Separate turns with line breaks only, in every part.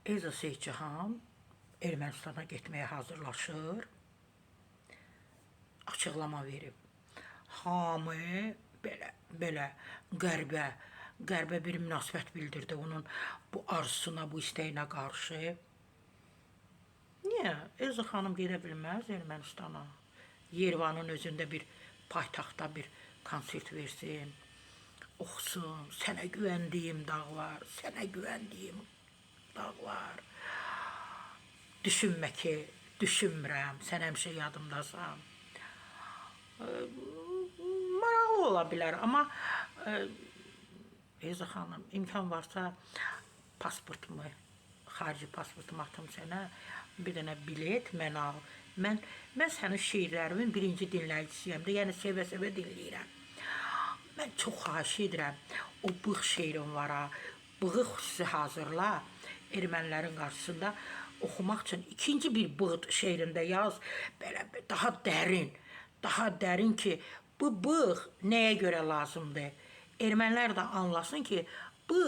Elza Seyidcihan Ermənistana getməyə hazırlaşır. Açıqlama verib. Hamı belə qərbə bir münasibət bildirdi onun bu arzusuna, bu istəyinə qarşı. Niyə? Elza xanım gedə bilməz Ermənistana. Yerevanın özündə bir paytaxtda bir konsert versin. Oxusun, sənə güvəndiyim dağlar, sənə güvəndiyim dağlar. Düşünmə ki, düşünmürəm, sən həmişə yadımdasan. Maraqlı ola bilər, amma Elza xanım, imkan varsa pasportumu, xarici pasportumu atım sənə, bir dənə bilet mən al. Mən sənin şeirlərimin birinci dinləyicisiyəm də, yəni sevə-sevə dinləyirəm. Mən çox xahiş edirəm, o bığ şeirim var ha, bığı xüsusi hazırla, ermənilərin qarşısında oxumaq üçün ikinci bir bığ şeirində yaz, belə daha dərin ki, bu bığ nəyə görə lazımdır? Ermənilər də anlasın ki, bu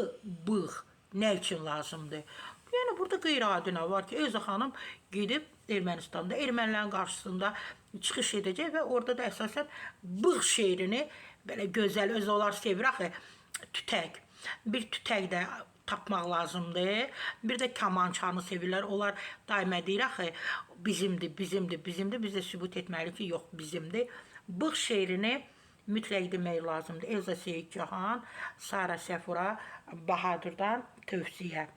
bığ nə üçün lazımdır? Yəni, burada qeyri-adi nə var ki, Elza xanım gedib Ermənistanda, ermənilərin qarşısında çıxış edəcək və orada da əsasən bığ şeirini belə gözəl, öz onlar sevir axı, tütək. Bir tütək də tapmaq lazımdır. Bir də kamançanı sevirlər. Onlar daimə deyir axı, bizimdir. Biz də sübut etməliyik ki, yox, bizimdir. Bığ şeirini mütləq demək lazımdır. Elza Seyidcihan, Sara Səfura Bahadırdan tövsiyə.